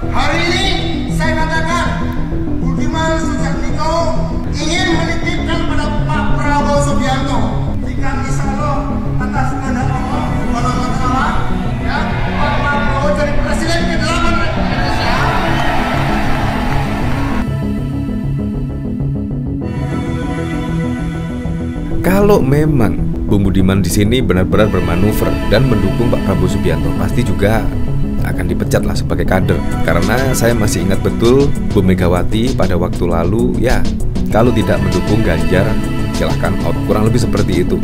Hari ini saya katakan Budiman Sujatmiko ingin menitipkan pada Pak Prabowo Subianto, jika insya Allah atas kehendak Allah Subhanahu wa Ta'ala, ya, Pak Prabowo jadi presiden ke-8 Republik Indonesia. Kalau memang Bung Budiman di sini benar-benar bermanuver dan mendukung Pak Prabowo Subianto, pasti juga akan dipecat lah sebagai kader. Karena saya masih ingat betul Bu Megawati pada waktu lalu, ya, kalau tidak mendukung Ganjar silahkan out. Kurang lebih seperti itu.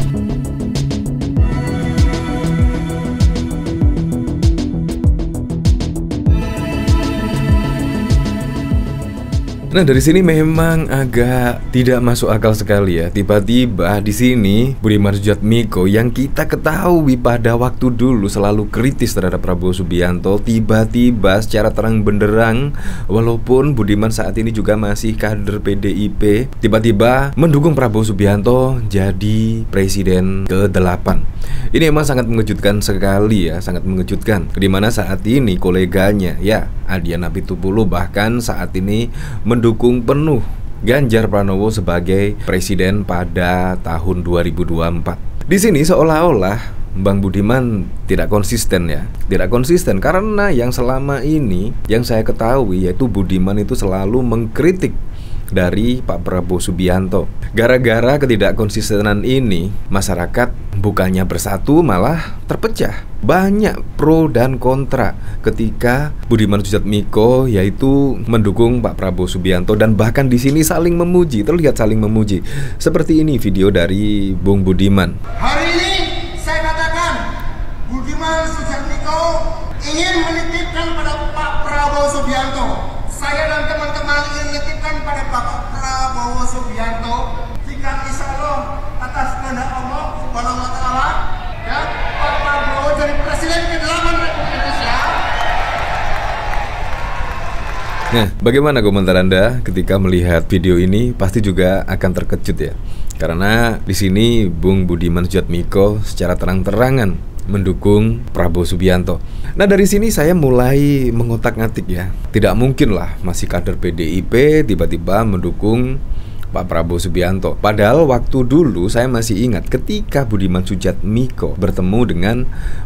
Nah, dari sini memang agak tidak masuk akal sekali ya. Tiba-tiba di sini Budiman Sujatmiko yang kita ketahui pada waktu dulu selalu kritis terhadap Prabowo Subianto, tiba-tiba secara terang benderang, walaupun Budiman saat ini juga masih kader PDIP, tiba-tiba mendukung Prabowo Subianto jadi presiden ke-8. Ini memang sangat mengejutkan sekali ya, sangat mengejutkan. Dimana saat ini koleganya ya, Adian Apitupulu bahkan saat ini mendukung penuh Ganjar Pranowo sebagai presiden pada tahun 2024. Di sini seolah-olah Bang Budiman tidak konsisten ya. Tidak konsisten karena yang selama ini yang saya ketahui yaitu Budiman itu selalu mengkritik dari Pak Prabowo Subianto. Gara-gara ketidakkonsistenan ini, masyarakat bukannya bersatu malah terpecah. Banyak pro dan kontra ketika Budiman Sujatmiko yaitu mendukung Pak Prabowo Subianto, dan bahkan di sini saling memuji, terlihat saling memuji. Seperti ini video dari Bung Budiman. Hari ini saya katakan Budiman Sujatmiko ingin menitipkan pada Pak Prabowo Subianto. Saya dan teman-teman ingin menitipkan pada Bapak Prabowo Subianto, jika insya Allah atas kehendak Allah Subhanahu wa Ta'ala, ya, Pak Prabowo jadi presiden ke-8 Republik Indonesia. Nah, bagaimana komentar Anda ketika melihat video ini? Pasti juga akan terkejut ya. Karena di sini Bung Budiman Sujatmiko secara terang-terangan mendukung Prabowo Subianto. Nah, dari sini saya mulai mengotak-ngatik ya. Tidak mungkin lah masih kader PDIP tiba-tiba mendukung Pak Prabowo Subianto. Padahal waktu dulu saya masih ingat ketika Budiman Sujatmiko bertemu dengan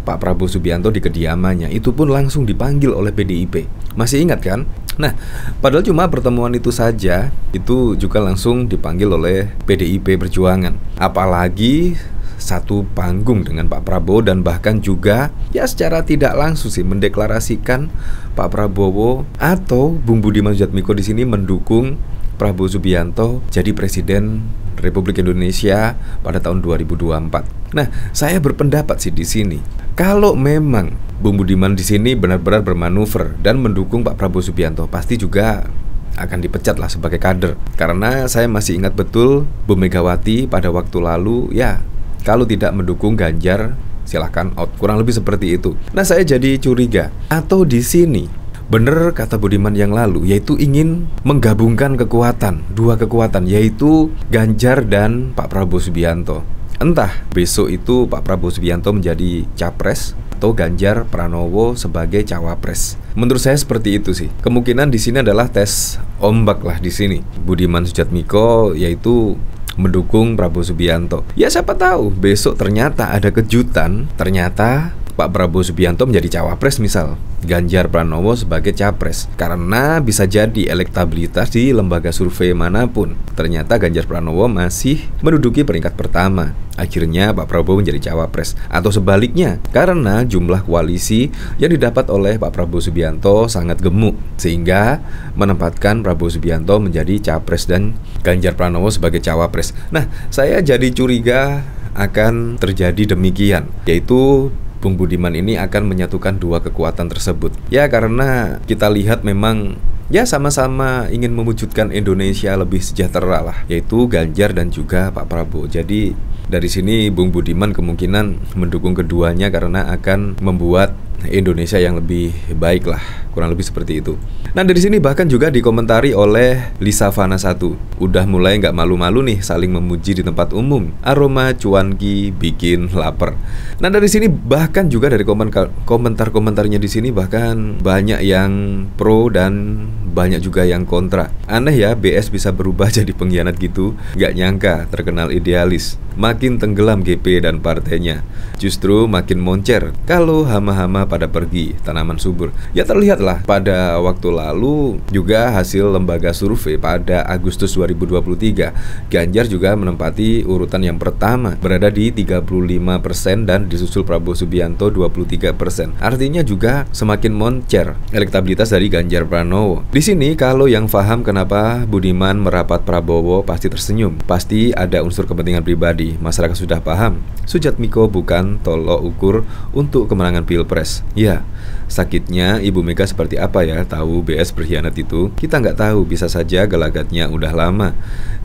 Pak Prabowo Subianto di kediamannya, itu pun langsung dipanggil oleh PDIP. Masih ingat kan? Nah, padahal cuma pertemuan itu saja, itu juga langsung dipanggil oleh PDIP Perjuangan. Apalagi satu panggung dengan Pak Prabowo, dan bahkan juga ya secara tidak langsung sih mendeklarasikan Pak Prabowo atau Bung Budiman Sujatmiko di sini mendukung Prabowo Subianto jadi presiden Republik Indonesia pada tahun 2024. Nah, saya berpendapat sih di sini, kalau memang Bung Budiman di sini benar-benar bermanuver dan mendukung Pak Prabowo Subianto, pasti juga akan dipecat lah sebagai kader. Karena saya masih ingat betul Bu Megawati pada waktu lalu, ya, kalau tidak mendukung Ganjar silahkan out. Kurang lebih seperti itu. Nah, saya jadi curiga, atau di sini bener kata Budiman yang lalu, yaitu ingin menggabungkan kekuatan, dua kekuatan, yaitu Ganjar dan Pak Prabowo Subianto. Entah besok itu Pak Prabowo Subianto menjadi capres atau Ganjar Pranowo sebagai cawapres. Menurut saya seperti itu sih. Kemungkinan di sini adalah tes ombak lah di sini. Budiman Sujatmiko yaitu mendukung Prabowo Subianto. Ya, siapa tahu besok ternyata ada kejutan, ternyata Pak Prabowo Subianto menjadi cawapres misal, Ganjar Pranowo sebagai capres. Karena bisa jadi elektabilitas di lembaga survei manapun, ternyata Ganjar Pranowo masih menduduki peringkat pertama. Akhirnya Pak Prabowo menjadi cawapres. Atau sebaliknya, karena jumlah koalisi yang didapat oleh Pak Prabowo Subianto sangat gemuk, sehingga menempatkan Prabowo Subianto menjadi capres dan Ganjar Pranowo sebagai cawapres. Nah, saya jadi curiga akan terjadi demikian, yaitu Bung Budiman ini akan menyatukan dua kekuatan tersebut. Ya, karena kita lihat memang ya sama-sama ingin mewujudkan Indonesia lebih sejahtera lah, yaitu Ganjar dan juga Pak Prabowo. Jadi dari sini Bung Budiman kemungkinan mendukung keduanya karena akan membuat Indonesia yang lebih baik lah, kurang lebih seperti itu. Nah dari sini bahkan juga dikomentari oleh Lisa Fana 1. Udah mulai nggak malu-malu nih saling memuji di tempat umum. Aroma cuanki bikin lapar. Nah dari sini bahkan juga dari komentar-komentarnya di sini bahkan banyak yang pro dan banyak juga yang kontra. Aneh ya, BS bisa berubah jadi pengkhianat gitu. Nggak nyangka terkenal idealis. Makin tenggelam GP dan partainya. Justru makin moncer kalau hama-hama pada pergi, tanaman subur. Ya terlihatlah pada waktu lalu juga hasil lembaga survei pada Agustus 2023. Ganjar juga menempati urutan yang pertama, berada di 35% dan disusul Prabowo Subianto 23%. Artinya juga semakin moncer elektabilitas dari Ganjar Pranowo. Di sini kalau yang paham kenapa Budiman merapat Prabowo pasti tersenyum. Pasti ada unsur kepentingan pribadi. Masyarakat sudah paham. Sujatmiko bukan tolok ukur untuk kemenangan Pilpres. Ya, sakitnya Ibu Mega seperti apa ya tahu BS berkhianat itu? Kita nggak tahu, bisa saja gelagatnya udah lama.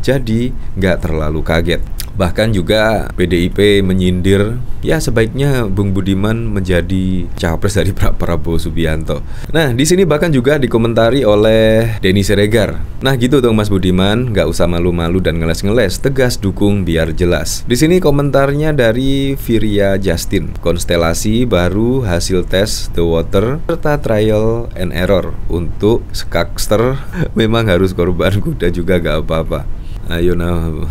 Jadi nggak terlalu kaget. Bahkan juga PDIP menyindir, ya sebaiknya Bung Budiman menjadi cawapres dari Prabowo Subianto. Nah di sini bahkan juga dikomentari oleh Denny Siregar. Nah gitu dong Mas Budiman, nggak usah malu-malu dan ngeles-ngeles, tegas dukung biar jelas. Di sini komentarnya dari Viria Justin. Konstelasi baru hasil tes The Water serta trial and error untuk skakster memang harus korban kuda juga gak apa-apa. Ayo nah.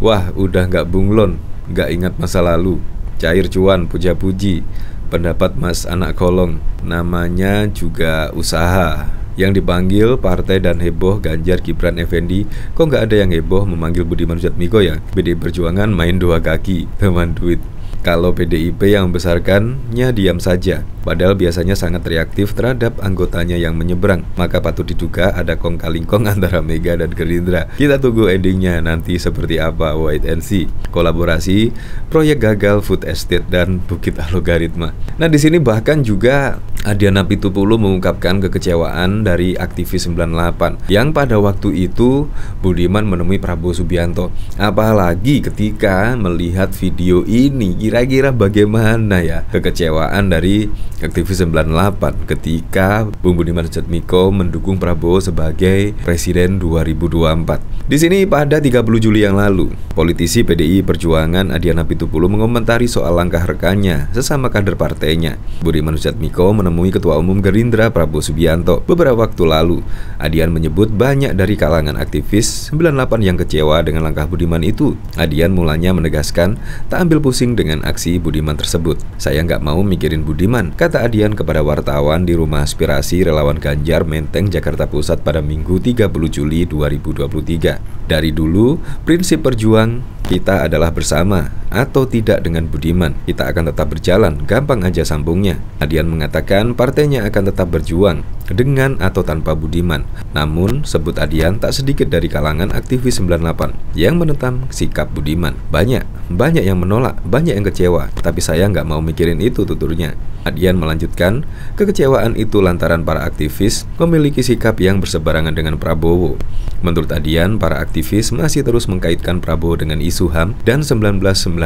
Wah, udah nggak bunglon, nggak ingat masa lalu. Cair cuan, puja-puji. Pendapat Mas Anak Kolong, namanya juga usaha. Yang dipanggil partai dan heboh Ganjar Kipran Effendi. Kok nggak ada yang heboh memanggil Budiman Sujatmiko ya? PDI Perjuangan main dua kaki, teman duit. Kalau PDIP yang membesarkannya diam saja, padahal biasanya sangat reaktif terhadap anggotanya yang menyeberang. Maka patut diduga ada kong-kalingkong antara Mega dan Gerindra. Kita tunggu endingnya nanti seperti apa, wait and see. Kolaborasi, proyek gagal food estate dan bukit logaritma. Nah di sini bahkan juga Adiana Pitupulu mengungkapkan kekecewaan dari aktivis 98 yang pada waktu itu Budiman menemui Prabowo Subianto. Apalagi ketika melihat video ini, kira-kira bagaimana ya kekecewaan dari aktivis 98 ketika Bung Budiman Sujatmiko mendukung Prabowo sebagai Presiden 2024. Di sini pada 30 Juli yang lalu, politisi PDI Perjuangan Adiana Pitupulu mengomentari soal langkah rekannya sesama kader partainya. Budiman Sujatmiko menemui Ketua Umum Gerindra Prabowo Subianto beberapa waktu lalu. Adian menyebut banyak dari kalangan aktivis 98 yang kecewa dengan langkah Budiman itu. Adian mulanya menegaskan tak ambil pusing dengan aksi Budiman tersebut. Saya nggak mau mikirin Budiman, kata Adian kepada wartawan di Rumah Aspirasi Relawan Ganjar Menteng, Jakarta Pusat pada Minggu 30 Juli 2023. Dari dulu, prinsip perjuang kita adalah bersama atau tidak dengan Budiman. Kita akan tetap berjalan, gampang aja sambungnya. Adian mengatakan partainya akan tetap berjuang dengan atau tanpa Budiman. Namun, sebut Adian tak sedikit dari kalangan aktivis 98 yang menentang sikap Budiman. Banyak yang menolak, banyak yang kecewa. Tapi saya nggak mau mikirin itu, tuturnya. Adian melanjutkan, kekecewaan itu lantaran para aktivis memiliki sikap yang berseberangan dengan Prabowo. Menurut Adian, para aktivis masih terus mengkaitkan Prabowo dengan isu HAM dan 1998.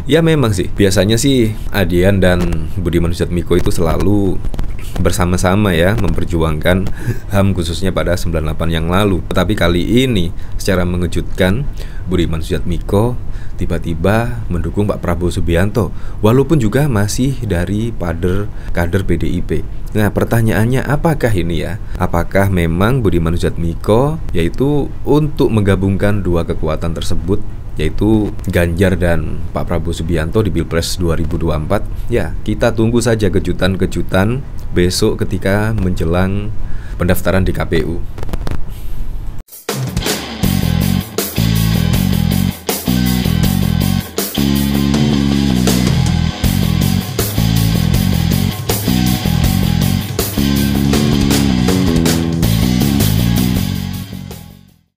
Ya memang sih, biasanya sih Adian dan Budiman Sujatmiko itu selalu bersama-sama ya memperjuangkan HAM khususnya pada 98 yang lalu. Tetapi kali ini secara mengejutkan Budiman Sujatmiko tiba-tiba mendukung Pak Prabowo Subianto, walaupun juga masih dari kader PDIP. Nah pertanyaannya apakah ini ya? Apakah memang Budiman Sujatmiko yaitu untuk menggabungkan dua kekuatan tersebut, yaitu Ganjar dan Pak Prabowo Subianto di Pilpres 2024? Ya, kita tunggu saja kejutan-kejutan besok ketika menjelang pendaftaran di KPU.